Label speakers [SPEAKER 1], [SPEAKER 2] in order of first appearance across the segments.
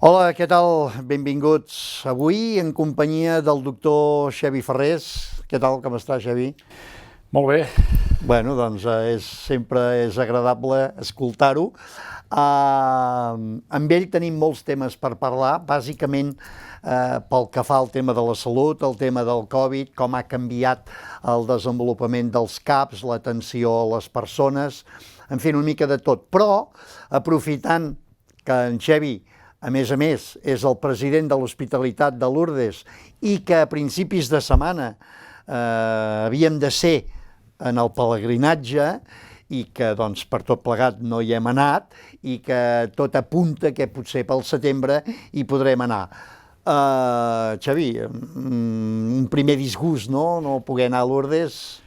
[SPEAKER 1] Hola, què tal? Benvinguts. Avui en companyia del doctor Xavi Ferrés. Què tal, com està, Xavi?
[SPEAKER 2] Molt bé.
[SPEAKER 1] Bueno, doncs sempre és agradable escoltar-ho. Amb ell tenim molts temes per parlar, bàsicament pel que fa al tema de la salut, el tema del Covid, com ha canviat el desenvolupament dels CAPs, l'atenció a les persones, en fi, una mica de tot. Però, aprofitant que en Xavi, a més, és el president de l'Hospitalitat de Lourdes i que a principis de setmana havíem de ser en el pelegrinatge i que doncs, per tot plegat no hi hem anat i que tot apunta que potser pel setembre hi podrem anar. Xavi, un primer disgust, no? No poder anar a Lourdes.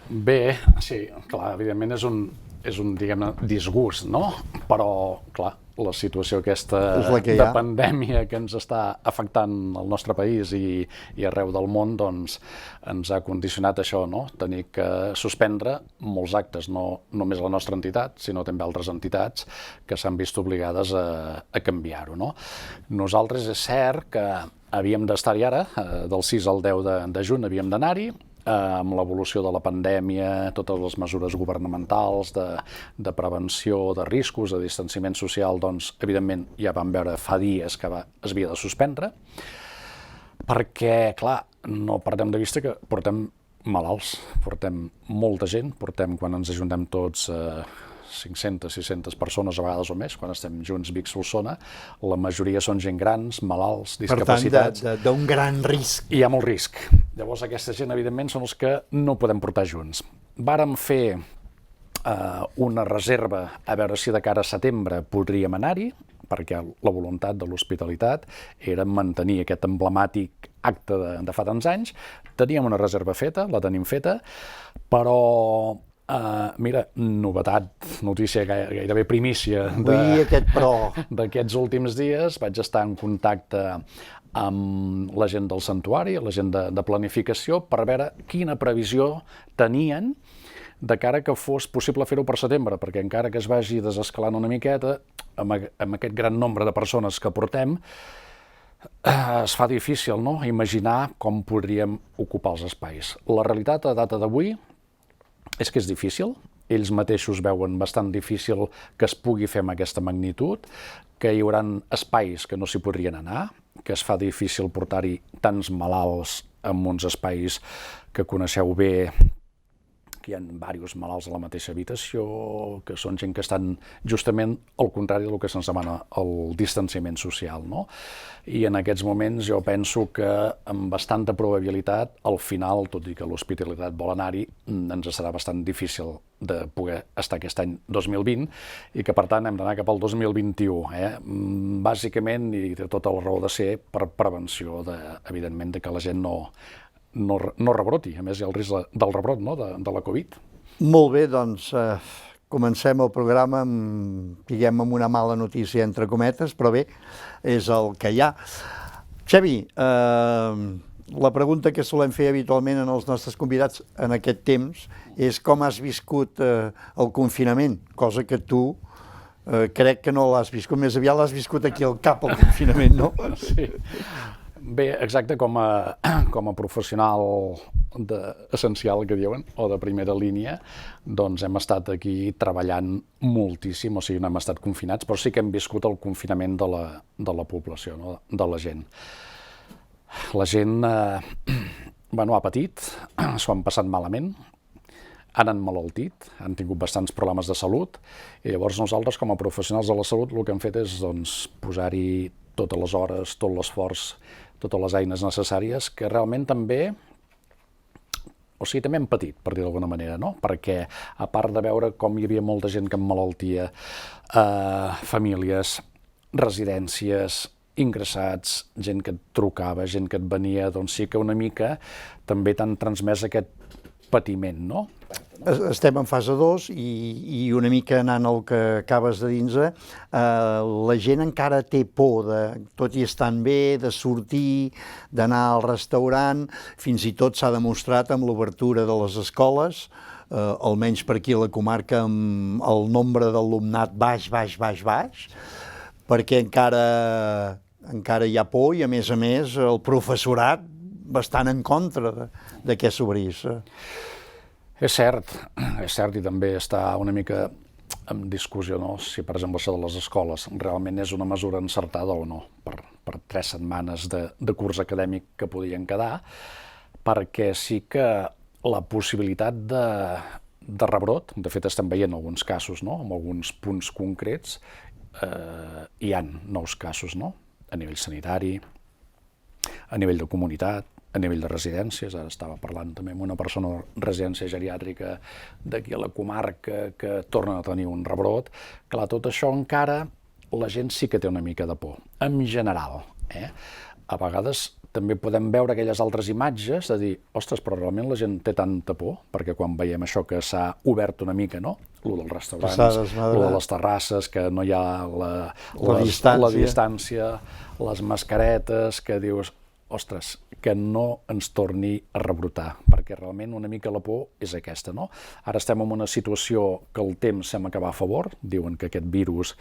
[SPEAKER 2] Bé, sí, clar, evidentment és un diguem-ne, disgust, no? Però, clar, la situació aquesta de pandèmia que ens està afectant al nostre país i arreu del món, doncs ens ha condicionat això, no? Tenir que suspendre molts actes, no només la nostra entitat, sinó també altres entitats que s'han vist obligades a canviar-ho, no? Nosaltres és cert que havíem d'estar-hi ara, del 6 al 10 de juny havíem d'anar-hi, amb l'evolució de la pandèmia, totes les mesures governamentals de prevenció de riscos, de distanciament social, doncs, evidentment, ja vam veure fa dies que es havia de suspendre, perquè, clar, no perdem de vista que portem malalts, portem molta gent, quan ens ajuntem tots 500, 600 persones, a vegades o més, quan estem junts Vic-Solsona, la majoria són gent grans, malalts, discapacitats.
[SPEAKER 1] Per tant, d'un gran risc.
[SPEAKER 2] Hi ha molt risc. Llavors, aquesta gent, evidentment, són els que no podem portar junts. Vàrem fer una reserva a veure si de cara a setembre podríem anar-hi, perquè la voluntat de l'Hospitalitat era mantenir aquest emblemàtic acte de fa tants anys. Teníem una reserva feta, la tenim feta, però mira, notícia gairebé primícia d'aquests últims dies. Vaig estar en contacte amb la gent del santuari, la gent de planificació, per veure quina previsió tenien de cara que fos possible fer-ho per setembre, perquè encara que es vagi desescalant una miqueta, amb aquest gran nombre de persones que portem, es fa difícil, no?, imaginar com podríem ocupar els espais. La realitat a data d'avui és que és difícil, ells mateixos veuen bastant difícil que es pugui fer amb aquesta magnitud, que hi haurà espais que no s'hi podrien anar, que es fa difícil portar-hi tants malalts en uns espais que coneixeu bé, que hi ha diversos malalts a la mateixa habitació, que són gent que estan justament al contrari del que se'ns demana, el distanciament social, no? I en aquests moments jo penso que amb bastanta probabilitat, al final, tot i que l'Hospitalitat vol anar-hi, ens serà bastant difícil de poder estar aquest any 2020 i que, per tant, hem d'anar cap al 2021. Bàsicament, i té tota la raó de ser, per prevenció, evidentment, que la gent no rebroti. A més, hi ha el risc del rebrot, no?, de la Covid.
[SPEAKER 1] Molt bé, doncs comencem el programa amb una mala notícia, entre cometes, però bé, és el que hi ha. Xavi, la pregunta que solem fer habitualment en els nostres convidats en aquest temps és com has viscut el confinament, cosa que tu crec que no l'has viscut, més aviat l'has viscut aquí al cap, el confinament, no?
[SPEAKER 2] Sí. Bé, exacte, com a professional essencial, que diuen, o de primera línia, doncs hem estat aquí treballant moltíssim, o sigui, no hem estat confinats, però sí que hem viscut el confinament de la població, no?, de la gent. La gent ha patit, s'ho han passat malament, han emmalaltit, han tingut bastants problemes de salut, i llavors nosaltres, com a professionals de la salut, el que hem fet és posar-hi totes les hores, tot l'esforç, totes les eines necessàries, que realment també, també hem patit, per dir d'alguna manera, no? Perquè, a part de veure com hi havia molta gent que emmalaltia, famílies, residències, ingressats, gent que et trucava, gent que et venia, doncs sí que una mica també t'han transmès aquest patiment, no?
[SPEAKER 1] Estem en fase 2 i una mica anant al que acabes de dir, la gent encara té por, tot i estant bé, de sortir, d'anar al restaurant, fins i tot s'ha demostrat amb l'obertura de les escoles, almenys per aquí a la comarca, amb el nombre d'alumnat baix, perquè encara encara hi ha por i, a més, el professorat bastant en contra de què s'obrís.
[SPEAKER 2] És cert, i també està una mica en discussió, no? Si, per exemple, això de les escoles realment és una mesura encertada o no, per 3 setmanes de curs acadèmic que podien quedar, perquè sí que la possibilitat de rebrot, de fet estem veient alguns casos, no? En alguns punts concrets hi ha nous casos, no? A nivell sanitari, a nivell de comunitat, a nivell de residències. Ara estava parlant també amb una persona de residència geriàtrica d'aquí a la comarca que torna a tenir un rebrot. Clar, tot això encara la gent sí que té una mica de por, en general. A vegades també podem veure aquelles altres imatges de dir, ostres, però realment la gent té tanta por, perquè quan veiem això que s'ha obert una mica, no? Lo dels restaurants, lo de les terrasses, que no hi ha la distància, les mascaretes, que dius, ostres, que no ens torni a rebrotar, perquè realment una mica la por és aquesta, no? Ara estem en una situació que el temps sembla que va a favor, diuen que aquest virus,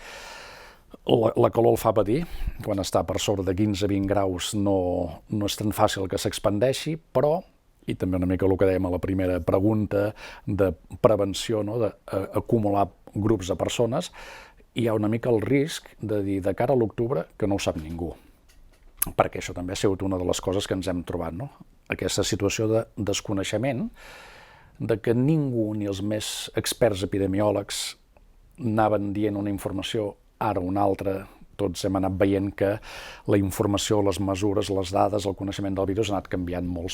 [SPEAKER 2] la calor el fa patir, quan està per sobre de 15-20 graus no és tan fàcil que s'expandeixi, però, i també una mica el que dèiem a la primera pregunta de prevenció, no? D'acumular grups de persones, hi ha una mica el risc de dir de cara a l'octubre que no ho sap ningú, perquè això també ha sigut una de les coses que ens hem trobat, no? Aquesta situació de desconeixement, de que ningú, ni els més experts epidemiòlegs, anaven dient una informació, ara una altra. Tots hem anat veient que la informació, les mesures, les dades, el coneixement del virus ha anat canviant molt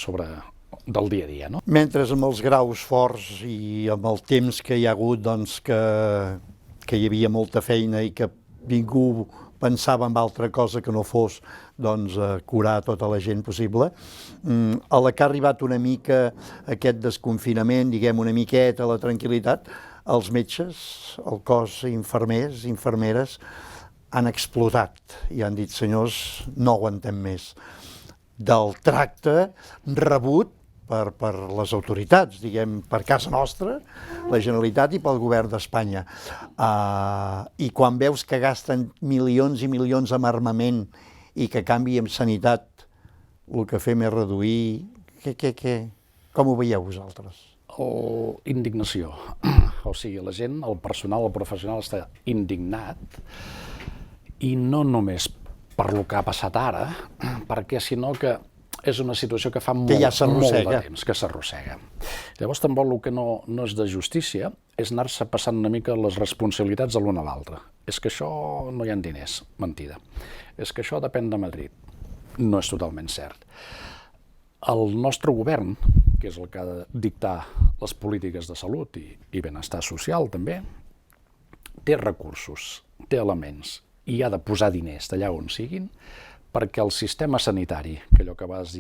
[SPEAKER 2] del dia a dia, no?
[SPEAKER 1] Mentre amb els graus forts i amb el temps que hi ha hagut, doncs, que hi havia molta feina i que ningú pensava en altra cosa que no fos doncs, curar tota la gent possible. A la que ha arribat una mica aquest desconfinament, diguem una miqueta, la tranquil·litat, els metges, el cos infermers, infermeres, han explotat i han dit, senyors, no aguantem més. Del tracte rebut per les autoritats, diguem, per casa nostra, la Generalitat, i pel govern d'Espanya. I quan veus que gasten milions i milions en armament i que canvi en sanitat, el que fem és reduir... Com ho veieu vosaltres?
[SPEAKER 2] Indignació. O sigui, la gent, el personal, el professional està indignat, i no només per lo que ha passat ara, perquè sinó que és una situació que fa molt de temps que s'arrossega. Llavors també el que no és de justícia és anar-se passant una mica les responsabilitats de l'un a l'altre. És que això no hi ha diners, mentida. És que això depèn de Madrid. No és totalment cert. El nostre govern, que és el que ha de dictar les polítiques de salut i benestar social també, té recursos, té elements, i ha de posar diners d'allà on siguin, perquè el sistema sanitari, que allò que a vegades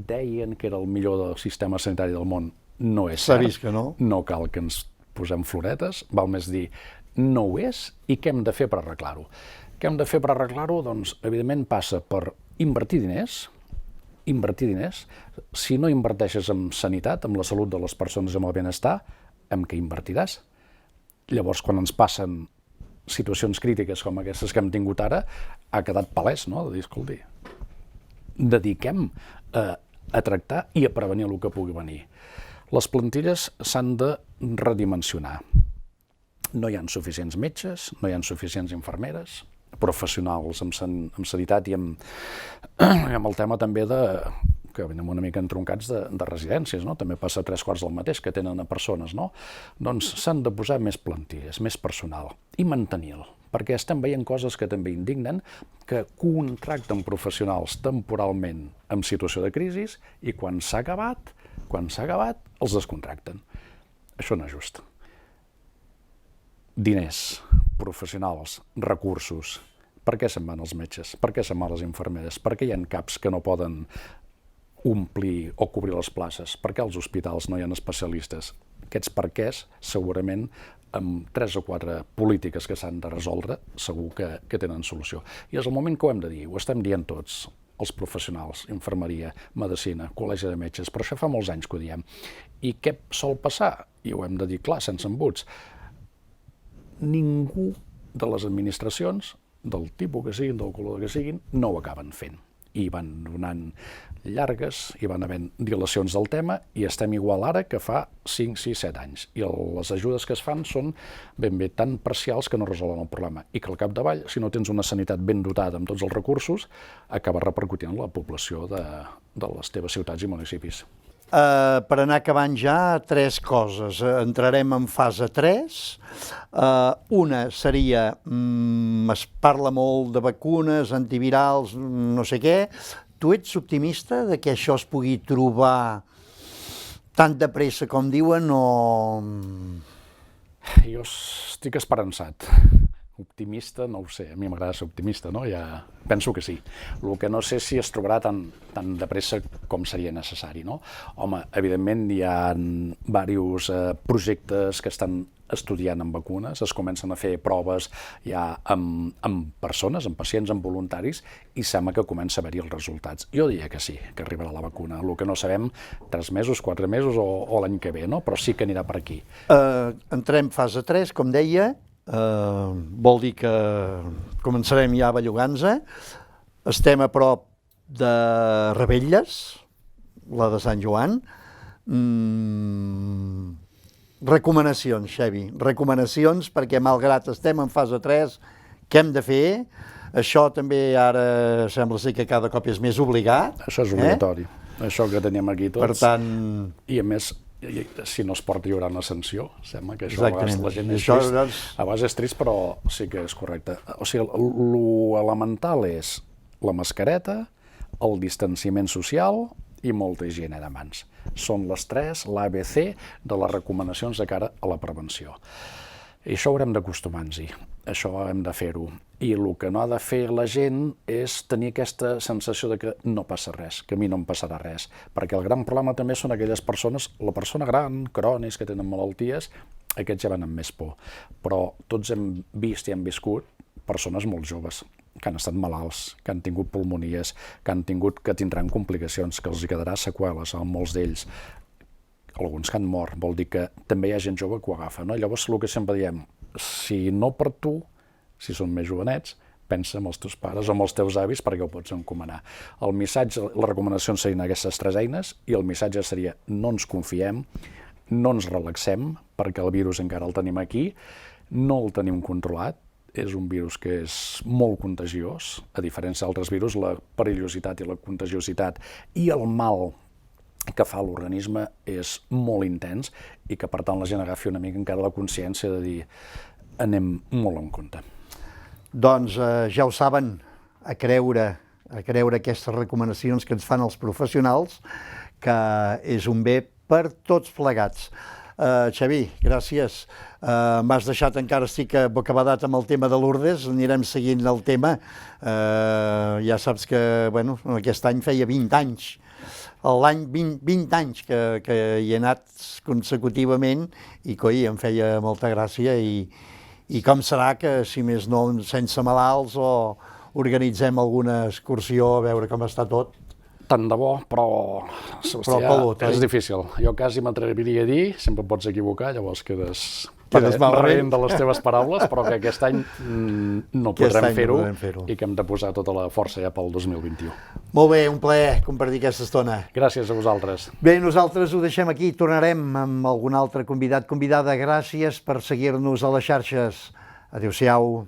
[SPEAKER 2] deien que era el millor del sistema sanitari del món, no és cert.
[SPEAKER 1] S'ha vist que no.
[SPEAKER 2] No cal que ens posem floretes, val més dir no ho és i què hem de fer per arreglar-ho. Què hem de fer per arreglar-ho? Doncs, evidentment, passa per invertir diners. Si no inverteixes en sanitat, en la salut de les persones, en el benestar, en què invertiràs? Llavors, quan ens passen situacions crítiques com aquestes que hem tingut ara, ha quedat palès, no?, de dir, escolti, dediquem a tractar i a prevenir el que pugui venir. Les plantilles s'han de redimensionar. No hi ha suficients metges, no hi ha suficients infermeres, professionals en sanitat i amb el tema també que venim una mica entroncats de residències, no? També passa 3/4 del mateix, que tenen a persones, no? Doncs s'han de posar més plantilles, més personal, i mantenir-lo, perquè estem veient coses que també indignen, que contracten professionals temporalment en situació de crisi i quan s'ha acabat, els descontracten. Això no és just. Diners, professionals, recursos. Per què se'n van els metges? Per què se'n van les infermeres? Per què hi ha CAPs que no poden omplir o cobrir les places? Per què als hospitals no hi ha especialistes? Aquests perquès, segurament, amb 3 o 4 polítiques que s'han de resoldre, segur que tenen solució. I és el moment que ho hem de dir, ho estem dient tots, els professionals, infermeria, medicina, col·legi de metges, però això fa molts anys que ho diem. I què sol passar? I ho hem de dir clar, sense embuts. Ningú de les administracions del tipus que siguin, del color que siguin, no ho acaben fent. I van donant llargues, i van havent dilacions del tema, i estem igual ara que fa 5, 6, 7 anys. I les ajudes que es fan són ben bé tan parcials que no resolen el problema. I que al capdavall, si no tens una sanitat ben dotada amb tots els recursos, acaba repercutint en la població de les teves ciutats i municipis.
[SPEAKER 1] Per anar acabant ja, 3 coses. Entrarem en fase 3. Una seria, es parla molt de vacunes, antivirals, no sé què. Tu ets optimista de que això es pugui trobar tan de pressa com diuen o...
[SPEAKER 2] Jo estic esperançat. Optimista, no ho sé, a mi m'agrada ser optimista, no? Ja penso que sí. El que no sé si es trobarà tan de pressa com seria necessari, no? Home, evidentment hi ha diversos projectes que estan estudiant amb vacunes, es comencen a fer proves ja amb persones, amb pacients, amb voluntaris, i sembla que comença a haver-hi els resultats. Jo diria que sí, que arribarà la vacuna. El que no sabem, 3 mesos, 4 mesos o l'any que ve, no? Però sí que anirà per aquí.
[SPEAKER 1] Entrem fase 3, com deia. Vol dir que començarem ja a bellugar-nos. Estem a prop de Rebelles, la de Sant Joan. Recomanacions, Xevi, recomanacions, perquè malgrat estem en fase 3, què hem de fer? Això també ara sembla ser que cada cop és més obligat.
[SPEAKER 2] Això és obligatori, això que tenim aquí tots.
[SPEAKER 1] Per tant...
[SPEAKER 2] I a més, si no es porta hi haurà una sanció, sembla que això a vegades la gent és
[SPEAKER 1] això,
[SPEAKER 2] trist.
[SPEAKER 1] doncs...
[SPEAKER 2] A vegades és trist, però sí que és correcte. O sigui, l'elemental és la mascareta, el distanciament social i molta higiene de mans. Són les 3, l'ABC de les recomanacions de cara a la prevenció. I això haurem d'acostumar-nos-hi, això hem de fer-ho. I el que no ha de fer la gent és tenir aquesta sensació de que no passa res, que a mi no em passarà res. Perquè el gran problema també són aquelles persones, la persona gran, crònics, que tenen malalties, aquests ja van amb més por. Però tots hem vist i hem viscut persones molt joves, que han estat malalts, que han tingut pulmonies, que tindran complicacions, que els hi quedarà seqüeles a molts d'ells. Alguns que han mort, vol dir que també hi ha gent jove que ho agafa, no? Llavors, el que sempre diem, si no per tu, si són més jovenets, pensa en els teus pares o en els teus avis perquè ho pots encomanar. El missatge, les recomanacions serien aquestes 3 eines i el missatge seria no ens confiem, no ens relaxem perquè el virus encara el tenim aquí, no el tenim controlat, és un virus que és molt contagiós, a diferència d'altres virus, la perillositat i la contagiositat i el mal que fa l'organisme és molt intens i que per tant la gent agafi una mica encara la consciència de dir anem molt en compte.
[SPEAKER 1] Doncs ja ho saben, a creure aquestes recomanacions que ens fan els professionals, que és un bé per tots plegats. Xavi, gràcies. M'has deixat, encara estic bocabadat amb el tema de Lourdes, anirem seguint el tema. Ja saps que aquest any feia 20 anys, l'any 20 anys que hi he anat consecutivament i coi, em feia molta gràcia i com serà que, si més no, sense malalts o organitzem alguna excursió a veure com està tot.
[SPEAKER 2] Tant de bo, però pelut, és difícil. Jo quasi m'atreviria a dir, sempre pots equivocar, llavors quedes rebent de les teves paraules, però que aquest any no podrem fer-ho i que hem de posar tota la força ja pel 2021.
[SPEAKER 1] Molt bé, un plaer compartir aquesta estona.
[SPEAKER 2] Gràcies a vosaltres.
[SPEAKER 1] Bé, nosaltres ho deixem aquí, tornarem amb algun altre convidat, convidada. Gràcies per seguir-nos a les xarxes. Adéu-siau.